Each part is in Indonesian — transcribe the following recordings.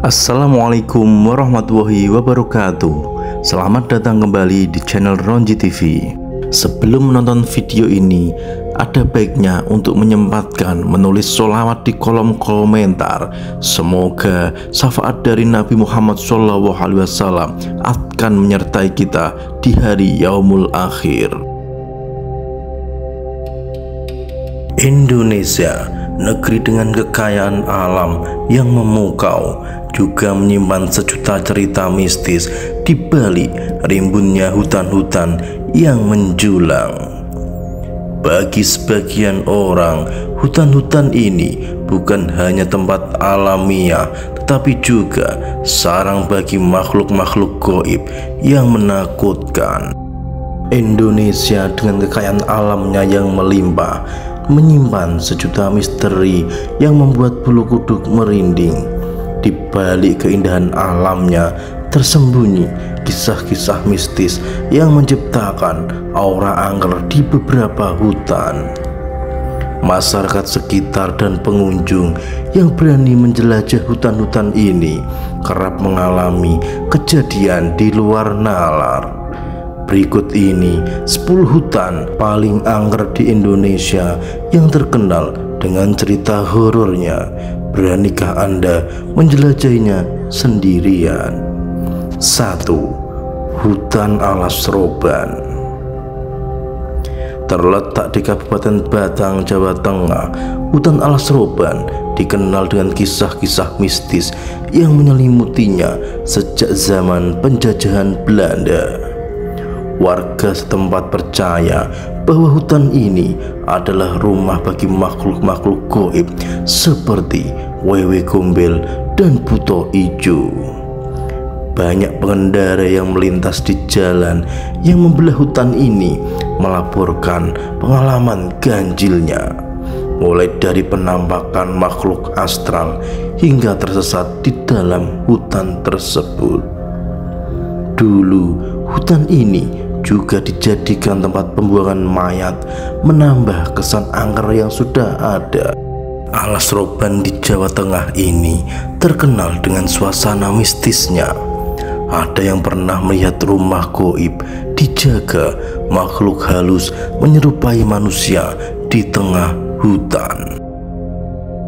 Assalamualaikum warahmatullahi wabarakatuh. Selamat datang kembali di channel Ronji TV. Sebelum menonton video ini, ada baiknya untuk menyempatkan menulis sholawat di kolom komentar. Semoga syafaat dari Nabi Muhammad SAW akan menyertai kita di hari yaumul akhir. Indonesia, negeri dengan kekayaan alam yang memukau, juga menyimpan sejuta cerita mistis di balik rimbunnya hutan-hutan yang menjulang. Bagi sebagian orang, hutan-hutan ini bukan hanya tempat alamiah, tetapi juga sarang bagi makhluk-makhluk gaib yang menakutkan. Indonesia dengan kekayaan alamnya yang melimpah menyimpan sejuta misteri yang membuat bulu kuduk merinding. Di balik keindahan alamnya tersembunyi kisah-kisah mistis yang menciptakan aura angker di beberapa hutan. Masyarakat sekitar dan pengunjung yang berani menjelajah hutan-hutan ini kerap mengalami kejadian di luar nalar. Berikut ini 10 hutan paling angker di Indonesia yang terkenal dengan cerita horornya. Beranikah Anda menjelajahinya sendirian? 1. Hutan Alas Roban. Terletak di Kabupaten Batang, Jawa Tengah, hutan Alas Roban dikenal dengan kisah-kisah mistis yang menyelimutinya sejak zaman penjajahan Belanda. Warga setempat percaya bahwa hutan ini adalah rumah bagi makhluk-makhluk gaib seperti Wewe Gombel dan Buto Ijo. Banyak pengendara yang melintas di jalan yang membelah hutan ini melaporkan pengalaman ganjilnya, mulai dari penampakan makhluk astral hingga tersesat di dalam hutan tersebut. Dulu, hutan ini juga dijadikan tempat pembuangan mayat, menambah kesan angker yang sudah ada. Alas Roban di Jawa Tengah ini terkenal dengan suasana mistisnya. Ada yang pernah melihat rumah gaib dijaga makhluk halus menyerupai manusia di tengah hutan.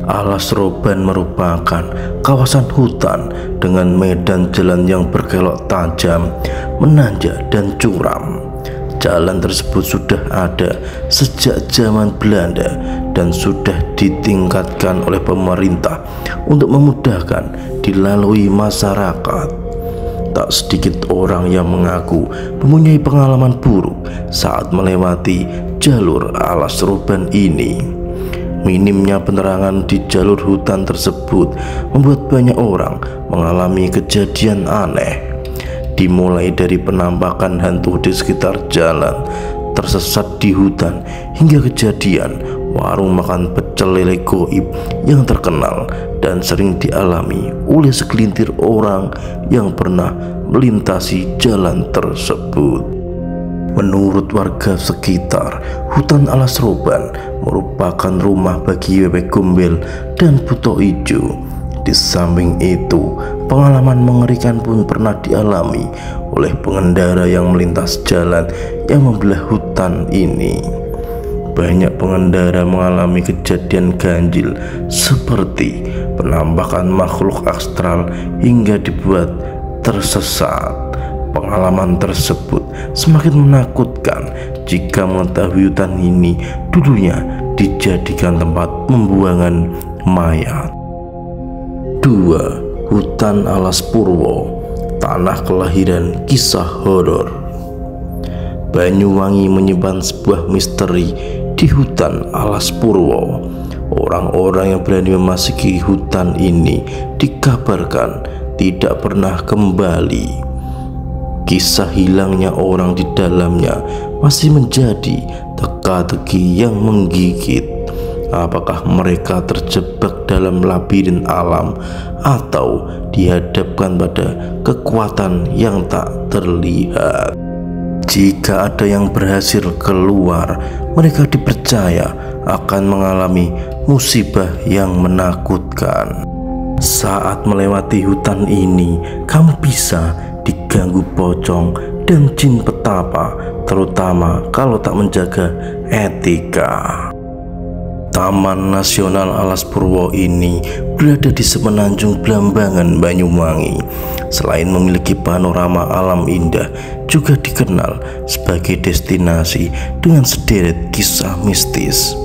Alas Roban merupakan kawasan hutan dengan medan jalan yang berkelok tajam, menanjak dan curam. Jalan tersebut sudah ada sejak zaman Belanda dan sudah ditingkatkan oleh pemerintah untuk memudahkan dilalui masyarakat. Tak sedikit orang yang mengaku mempunyai pengalaman buruk saat melewati jalur Alas Roban ini. Minimnya penerangan di jalur hutan tersebut membuat banyak orang mengalami kejadian aneh, dimulai dari penampakan hantu di sekitar jalan, tersesat di hutan, hingga kejadian warung makan pecel lele gaib yang terkenal dan sering dialami oleh segelintir orang yang pernah melintasi jalan tersebut. Menurut warga sekitar, hutan Alas Roban merupakan rumah bagi Wewe Gombel dan Buto Ijo. Di samping itu, pengalaman mengerikan pun pernah dialami oleh pengendara yang melintas jalan yang membelah hutan ini. Banyak pengendara mengalami kejadian ganjil seperti penampakan makhluk astral hingga dibuat tersesat. Pengalaman tersebut semakin menakutkan jika mengetahui hutan ini dulunya dijadikan tempat pembuangan mayat. 2. Hutan Alas Purwo, tanah kelahiran kisah horor. Banyuwangi menyimpan sebuah misteri di hutan Alas Purwo. Orang-orang yang berani memasuki hutan ini dikabarkan tidak pernah kembali. Kisah hilangnya orang di dalamnya masih menjadi teka-teki yang menggigit. Apakah mereka terjebak dalam labirin alam atau dihadapkan pada kekuatan yang tak terlihat? Jika ada yang berhasil keluar, mereka dipercaya akan mengalami musibah yang menakutkan. Saat melewati hutan ini, kamu bisa diganggu pocong dan jin petapa, terutama kalau tak menjaga etika. Taman Nasional Alas Purwo ini berada di semenanjung Blambangan, Banyuwangi. Selain memiliki panorama alam indah, juga dikenal sebagai destinasi dengan sederet kisah mistis.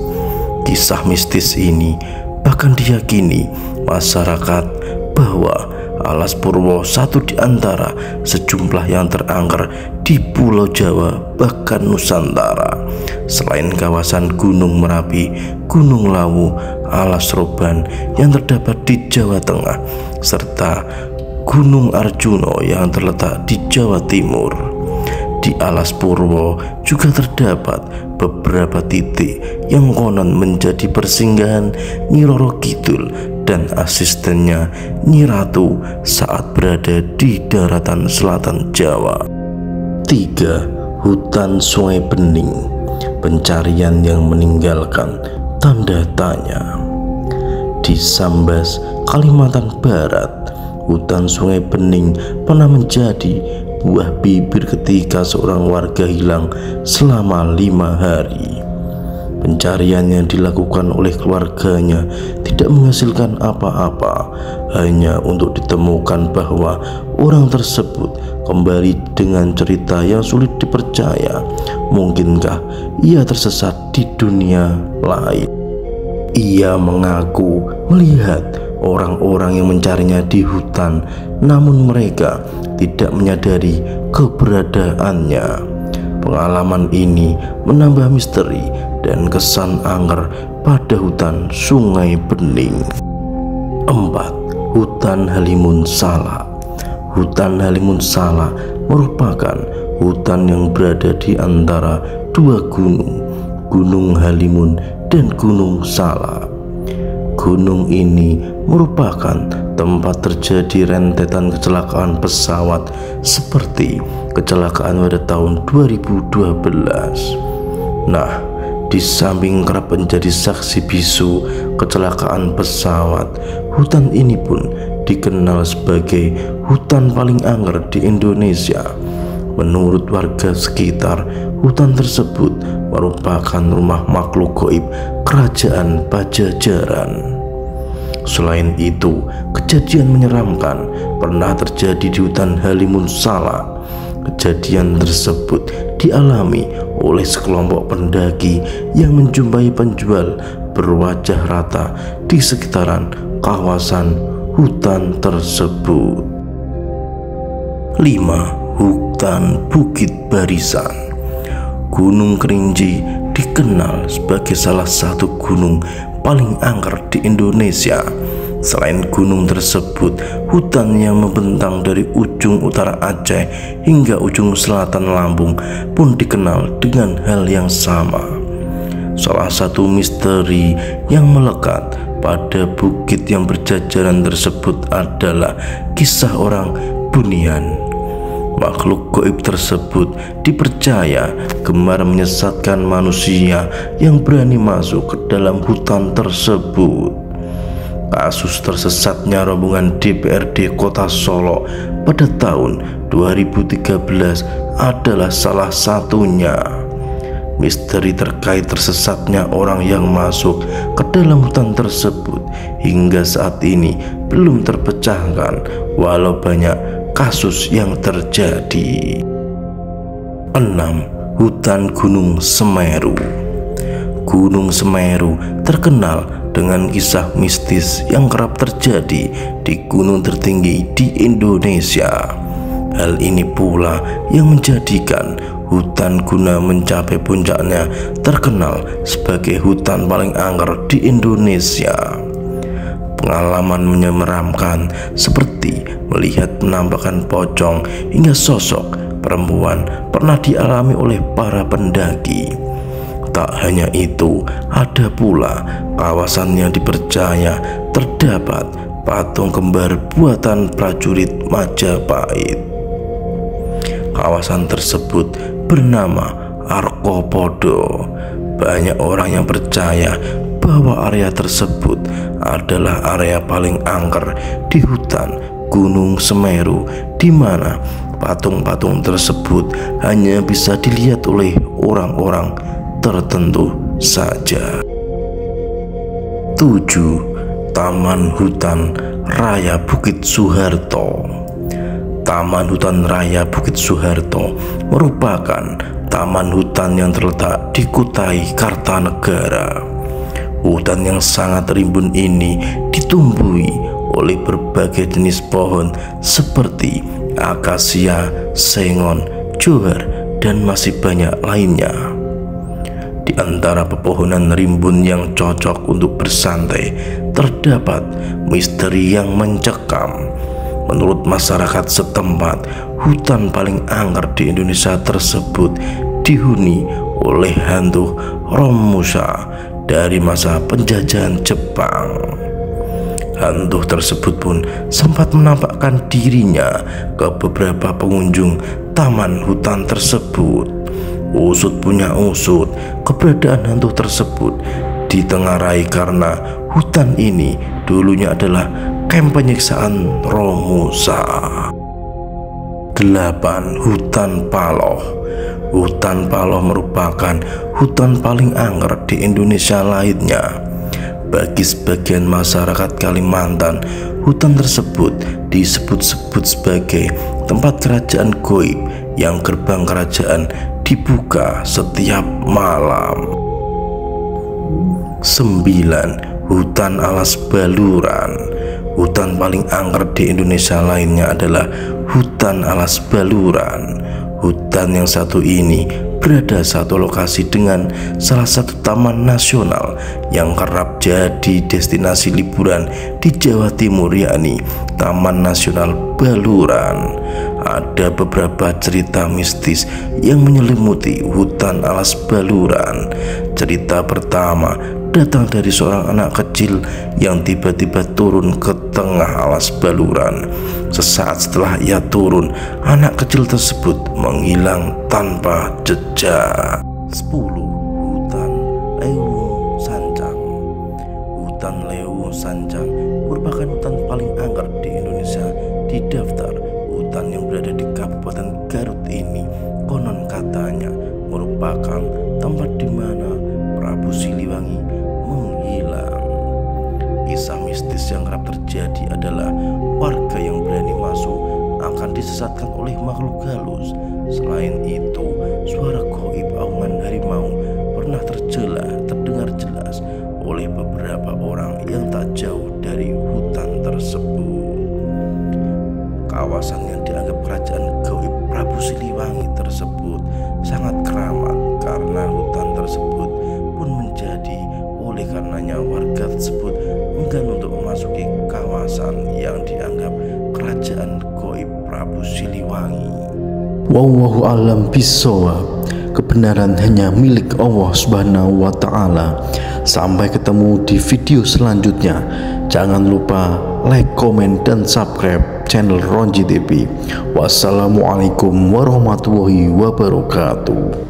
Kisah mistis ini bahkan diyakini masyarakat bahwa Alas Purwo satu di antara sejumlah yang terangker di Pulau Jawa bahkan Nusantara. Selain kawasan Gunung Merapi, Gunung Lawu, Alas Roban yang terdapat di Jawa Tengah, serta Gunung Arjuno yang terletak di Jawa Timur. Di Alas Purwo juga terdapat beberapa titik yang konon menjadi persinggahan Nyi Roro Kidul dan asistennya Nyi Ratu saat berada di daratan selatan Jawa. 3. Hutan Sungai Bening, pencarian yang meninggalkan tanda tanya. Di Sambas, Kalimantan Barat, hutan Sungai Bening pernah menjadi buah bibir ketika seorang warga hilang selama 5 hari. Pencarian yang dilakukan oleh keluarganya tidak menghasilkan apa-apa, hanya untuk ditemukan bahwa orang tersebut kembali dengan cerita yang sulit dipercaya. Mungkinkah ia tersesat di dunia lain? Ia mengaku melihat orang-orang yang mencarinya di hutan, namun mereka tidak menyadari keberadaannya. Pengalaman ini menambah misteri dan kesan angker pada hutan Sungai Bening. 4. Hutan Halimun Salak. Hutan Halimun Salak merupakan hutan yang berada di antara dua gunung, Gunung Halimun dan Gunung Salak. Gunung ini merupakan tempat terjadi rentetan kecelakaan pesawat seperti kecelakaan pada tahun 2012. Nah, di samping kerap menjadi saksi bisu kecelakaan pesawat, hutan ini pun dikenal sebagai hutan paling angker di Indonesia. Menurut warga sekitar, hutan tersebut merupakan rumah makhluk gaib kerajaan Pajajaran. Selain itu, kejadian menyeramkan pernah terjadi di hutan Halimun Salak. Kejadian tersebut dialami oleh sekelompok pendaki yang menjumpai penjual berwajah rata di sekitaran kawasan hutan tersebut. 5. Hutan Bukit Barisan. Gunung Kerinci dikenal sebagai salah satu gunung paling angker di Indonesia. Selain gunung tersebut, hutan yang membentang dari ujung utara Aceh hingga ujung selatan Lampung pun dikenal dengan hal yang sama. Salah satu misteri yang melekat pada bukit yang berjajaran tersebut adalah kisah orang Bunian. Makhluk gaib tersebut dipercaya gemar menyesatkan manusia yang berani masuk ke dalam hutan tersebut. Kasus tersesatnya rombongan DPRD Kota Solo pada tahun 2013 adalah salah satunya. Misteri terkait tersesatnya orang yang masuk ke dalam hutan tersebut hingga saat ini belum terpecahkan, walau banyak kasus yang terjadi. 6. Hutan Gunung Semeru. Gunung Semeru terkenal dengan kisah mistis yang kerap terjadi di gunung tertinggi di Indonesia. Hal ini pula yang menjadikan hutan guna mencapai puncaknya terkenal sebagai hutan paling angker di Indonesia. Pengalaman menyeramkan seperti melihat penampakan pocong hingga sosok perempuan pernah dialami oleh para pendaki. Tak hanya itu, ada pula kawasan yang dipercaya terdapat patung kembar buatan prajurit Majapahit. Kawasan tersebut bernama Arkopodo. Banyak orang yang percaya bahwa area tersebut adalah area paling angker di hutan Gunung Semeru, di mana patung-patung tersebut hanya bisa dilihat oleh orang-orang tertentu saja. 7. Taman Hutan Raya Bukit Soeharto. Taman Hutan Raya Bukit Soeharto merupakan taman hutan yang terletak di Kutai Kartanegara. Hutan yang sangat rimbun ini ditumbuhi oleh berbagai jenis pohon seperti akasia, sengon, johar, dan masih banyak lainnya. Di antara pepohonan rimbun yang cocok untuk bersantai, terdapat misteri yang mencekam. Menurut masyarakat setempat, hutan paling angker di Indonesia tersebut dihuni oleh hantu Romusa dari masa penjajahan Jepang. Hantu tersebut pun sempat menampakkan dirinya ke beberapa pengunjung taman hutan tersebut. Usut punya usut, keberadaan hantu tersebut ditengarai karena hutan ini dulunya adalah kamp penyiksaan Romusa. 8. Hutan Paloh. Hutan Paloh merupakan hutan paling angker di Indonesia lainnya. Bagi sebagian masyarakat Kalimantan, hutan tersebut disebut-sebut sebagai tempat kerajaan goib yang gerbang kerajaan dibuka setiap malam. 9. Hutan Alas Baluran. Hutan paling angker di Indonesia lainnya adalah Hutan Alas Baluran. Hutan yang satu ini berada satu lokasi dengan salah satu taman nasional yang kerap jadi destinasi liburan di Jawa Timur, yakni Taman Nasional Baluran. Ada beberapa cerita mistis yang menyelimuti hutan Alas Baluran. Cerita pertama datang dari seorang anak kecil yang tiba-tiba turun ke tengah alas baluran. Sesaat setelah ia turun, anak kecil tersebut menghilang tanpa jejak. 10. Hutan Leuweung Sancang. Hutan Leuweung Sancang merupakan hutan paling angker di Indonesia. Di daftar hutan yang berada di Kabupaten Garut ini, konon katanya merupakan tempat di mana Prabu Siliwangi menghilang. Kisah mistis yang kerap terjadi adalah warga yang berani masuk akan disesatkan oleh makhluk halus. Selain itu, suara gaib auman harimau pernah terdengar jelas oleh beberapa orang yang tak jauh dari hutan tersebut. Kawasan yang dianggap kerajaan gaib Prabu Siliwangi tersebut sangat keramat karena hutan tersebut pun menjadi oleh karenanya warga tersebut enggan untuk memasuki kawasan yang dianggap kerajaan gaib Prabu Siliwangi. Wallahu a'lam bishawab. Kebenaran hanya milik Allah Subhanahu wa Ta'ala. Sampai ketemu di video selanjutnya. Jangan lupa like, komen, dan subscribe channel Ronji TV. Wassalamualaikum warahmatullahi wabarakatuh.